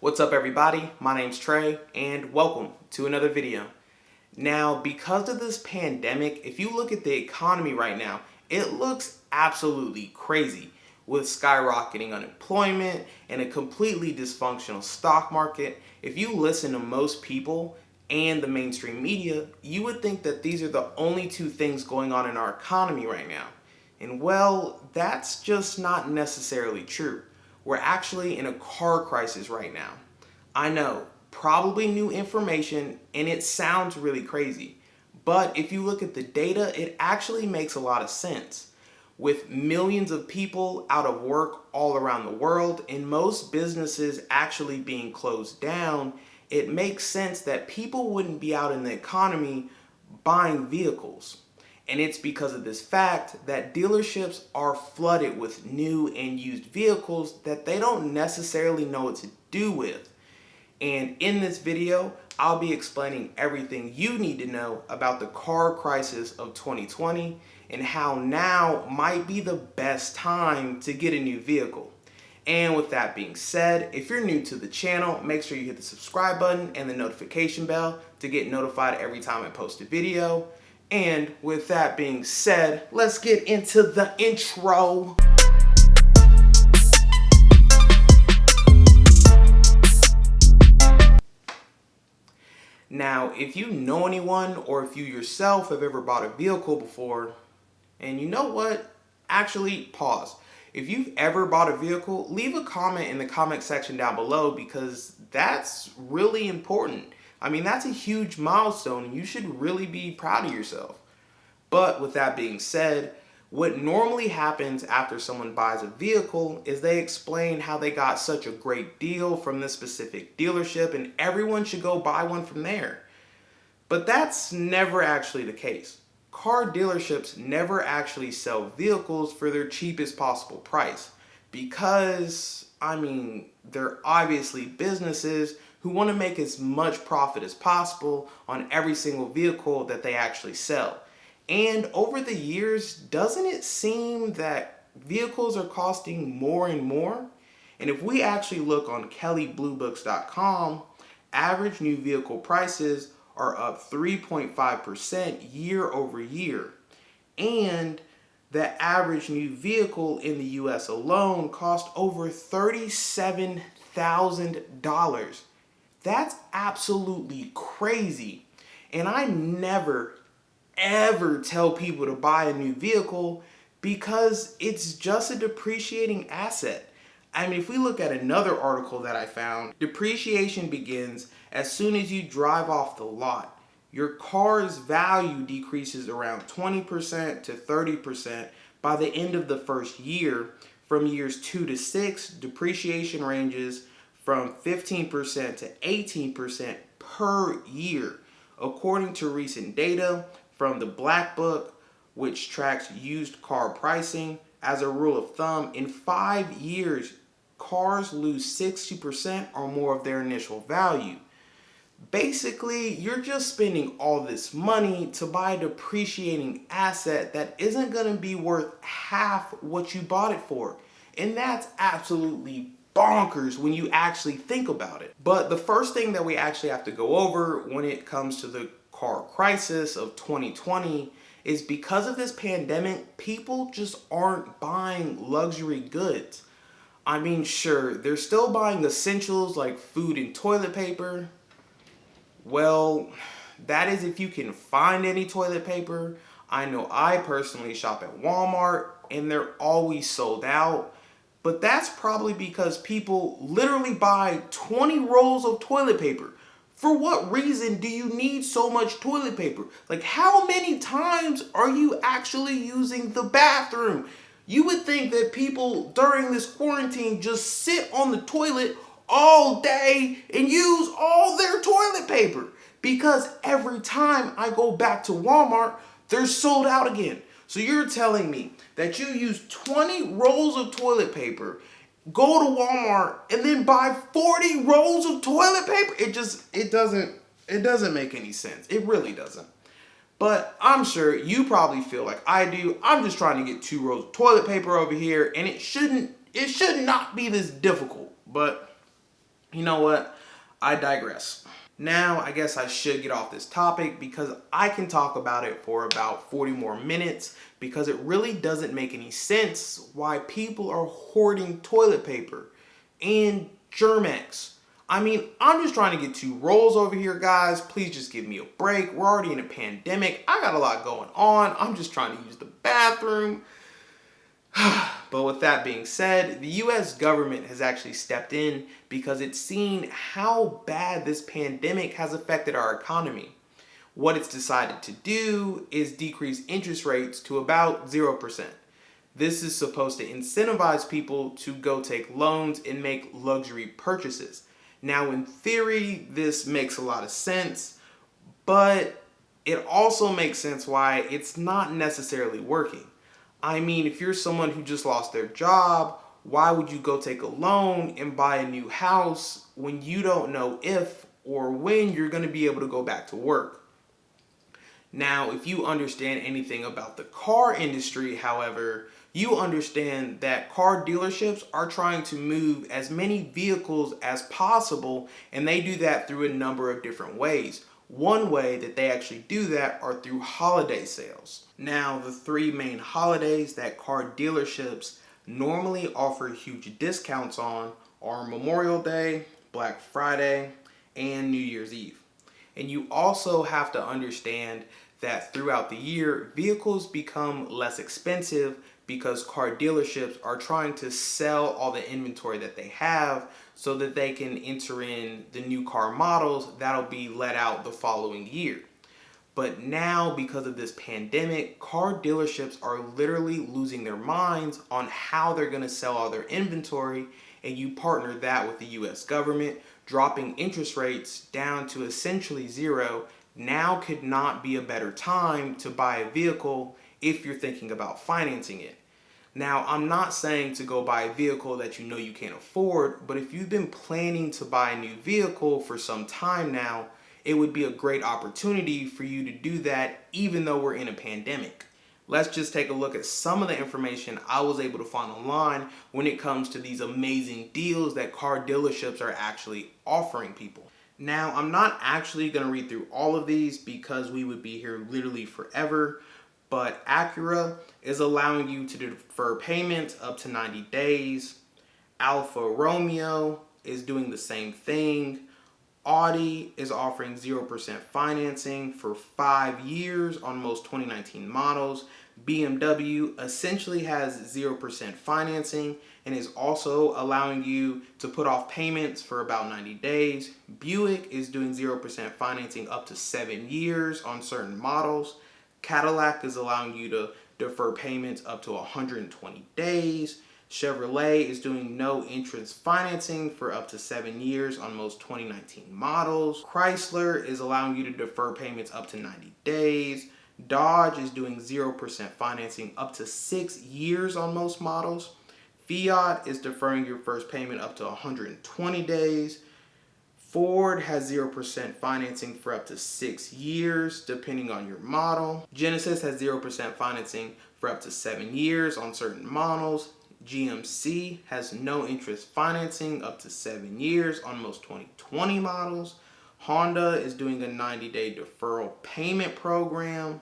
What's up everybody, my name's Trey and welcome to another video. Now, because of this pandemic, if you look at the economy right now, it looks absolutely crazy with skyrocketing unemployment and a completely dysfunctional stock market. If you listen to most people and the mainstream media, you would think that these are the only two things going on in our economy right now. And well, that's just not necessarily true. We're actually in a car crisis right now. I know, probably new information, and it sounds really crazy. But if you look at the data, it actually makes a lot of sense. With millions of people out of work all around the world, and most businesses actually being closed down, it makes sense that people wouldn't be out in the economy buying vehicles. And it's because of this fact that dealerships are flooded with new and used vehicles that they don't necessarily know what to do with. And in this video, I'll be explaining everything you need to know about the car crisis of 2020 and how now might be the best time to get a new vehicle. And with that being said, if you're new to the channel, make sure you hit the subscribe button and the notification bell to get notified every time I post a video. And with that being said, let's get into the intro. Now, if you know anyone or if you yourself have ever bought a vehicle before, and you know what? Actually, pause. If you've ever bought a vehicle, leave a comment in the comment section down below because that's really important. I mean, that's a huge milestone and you should really be proud of yourself. But with that being said, what normally happens after someone buys a vehicle is they explain how they got such a great deal from this specific dealership and everyone should go buy one from there. But that's never actually the case. Car dealerships never actually sell vehicles for their cheapest possible price because, they're obviously businesses who want to make as much profit as possible on every single vehicle that they actually sell. And over the years, doesn't it seem that vehicles are costing more and more? And if we actually look on kellybluebooks.com, average new vehicle prices are up 3.5% year over year. And the average new vehicle in the US alone cost over $37,000. That's absolutely crazy. And I never ever tell people to buy a new vehicle because it's just a depreciating asset. If we look at another article that I found, depreciation begins as soon as you drive off the lot. Your car's value decreases around 20% to 30% by the end of the first year. From years 2 to 6, depreciation ranges from 15% to 18% per year. According to recent data from the Black Book, which tracks used car pricing, as a rule of thumb, in 5 years, cars lose 60% or more of their initial value. Basically, you're just spending all this money to buy a depreciating asset that isn't going to be worth half what you bought it for. And that's absolutely bonkers when you actually think about it. But the first thing that we actually have to go over when it comes to the car crisis of 2020 is because of this pandemic, people just aren't buying luxury goods. Sure, they're still buying essentials like food and toilet paper. Well, that is if you can find any toilet paper. I know I personally shop at Walmart and they're always sold out. But that's probably because people literally buy 20 rolls of toilet paper. For what reason do you need so much toilet paper? Like, how many times are you actually using the bathroom? You would think that people during this quarantine just sit on the toilet all day and use all their toilet paper. Because every time I go back to Walmart, they're sold out again. So you're telling me that you use 20 rolls of toilet paper, go to Walmart, and then buy 40 rolls of toilet paper? It doesn't make any sense. It really doesn't. But I'm sure you probably feel like I do. I'm just trying to get 2 rolls of toilet paper over here, and it should not be this difficult. But You know what? I digress. Now, I guess I should get off this topic because I can talk about it for about 40 more minutes because it really doesn't make any sense why people are hoarding toilet paper and Germex. I mean, I'm just trying to get 2 rolls over here, guys. Please just give me a break. We're already in a pandemic. I got a lot going on. I'm just trying to use the bathroom. But with that being said, the US government has actually stepped in because it's seen how bad this pandemic has affected our economy. What it's decided to do is decrease interest rates to about 0%. This is supposed to incentivize people to go take loans and make luxury purchases. Now, in theory, this makes a lot of sense, but it also makes sense why it's not necessarily working. I mean, if you're someone who just lost their job, why would you go take a loan and buy a new house when you don't know if or when you're going to be able to go back to work? Now, if you understand anything about the car industry, however, you understand that car dealerships are trying to move as many vehicles as possible, and they do that through a number of different ways. One way that they actually do that are through holiday sales. Now, the 3 main holidays that car dealerships normally offer huge discounts on are Memorial Day, Black Friday, and New Year's Eve. And you also have to understand that throughout the year, vehicles become less expensive because car dealerships are trying to sell all the inventory that they have so that they can enter in the new car models that'll be let out the following year. But now, because of this pandemic, car dealerships are literally losing their minds on how they're going to sell all their inventory, and you partner that with the US government, dropping interest rates down to essentially zero. Now could not be a better time to buy a vehicle if you're thinking about financing it. Now, I'm not saying to go buy a vehicle that you know you can't afford, but if you've been planning to buy a new vehicle for some time now, it would be a great opportunity for you to do that even though we're in a pandemic. Let's just take a look at some of the information I was able to find online when it comes to these amazing deals that car dealerships are actually offering people. Now, I'm not actually going to read through all of these because we would be here literally forever, but Acura is allowing you to defer payments up to 90 days. Alfa Romeo is doing the same thing. Audi is offering 0% financing for 5 years on most 2019 models. BMW essentially has 0% financing and is also allowing you to put off payments for about 90 days. Buick is doing 0% financing up to 7 years on certain models. Cadillac is allowing you to defer payments up to 120 days. Chevrolet is doing no interest financing for up to 7 years on most 2019 models. Chrysler is allowing you to defer payments up to 90 days. Dodge is doing 0% financing up to 6 years on most models. Fiat is deferring your first payment up to 120 days. Ford has 0% financing for up to 6 years, depending on your model. Genesis has 0% financing for up to 7 years on certain models. GMC has no interest financing up to 7 years on most 2020 models. Honda is doing a 90-day deferral payment program.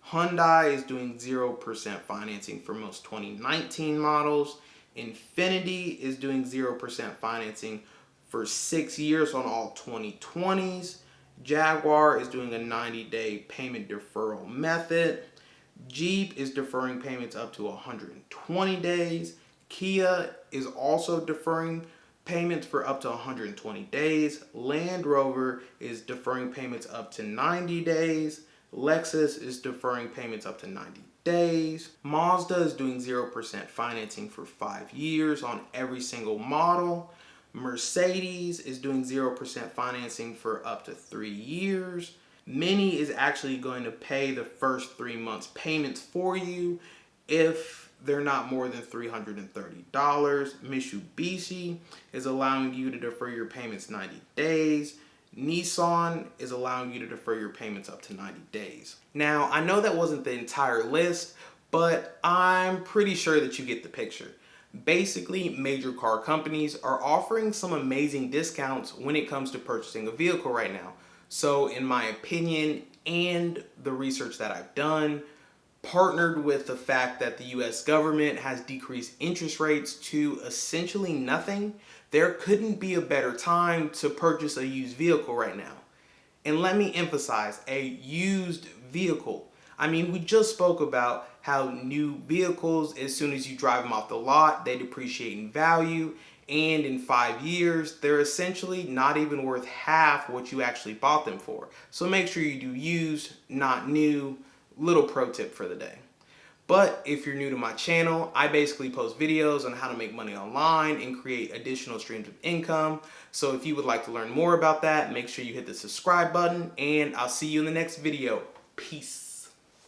Hyundai is doing 0% financing for most 2019 models. Infiniti is doing 0% financing for 6 years on all 2020s. Jaguar is doing a 90-day payment deferral method. Jeep is deferring payments up to 120 days. Kia is also deferring payments for up to 120 days. Land Rover is deferring payments up to 90 days. Lexus is deferring payments up to 90 days. Mazda is doing 0% financing for 5 years on every single model. Mercedes is doing 0% financing for up to 3 years. Mini is actually going to pay the first 3 months payments for you if they're not more than $330. Mitsubishi is allowing you to defer your payments 90 days. Nissan is allowing you to defer your payments up to 90 days. Now, I know that wasn't the entire list, but I'm pretty sure that you get the picture. Basically, major car companies are offering some amazing discounts when it comes to purchasing a vehicle right now. So, in my opinion, and the research that I've done, partnered with the fact that the US government has decreased interest rates to essentially nothing, there couldn't be a better time to purchase a used vehicle right now. And let me emphasize, a used vehicle. I mean, we just spoke about how new vehicles, as soon as you drive them off the lot, they depreciate in value. And in 5 years, they're essentially not even worth half what you actually bought them for. So make sure you do used, not new. Little pro tip for the day. But if you're new to my channel, I basically post videos on how to make money online and create additional streams of income. So if you would like to learn more about that, make sure you hit the subscribe button, and I'll see you in the next video. Peace.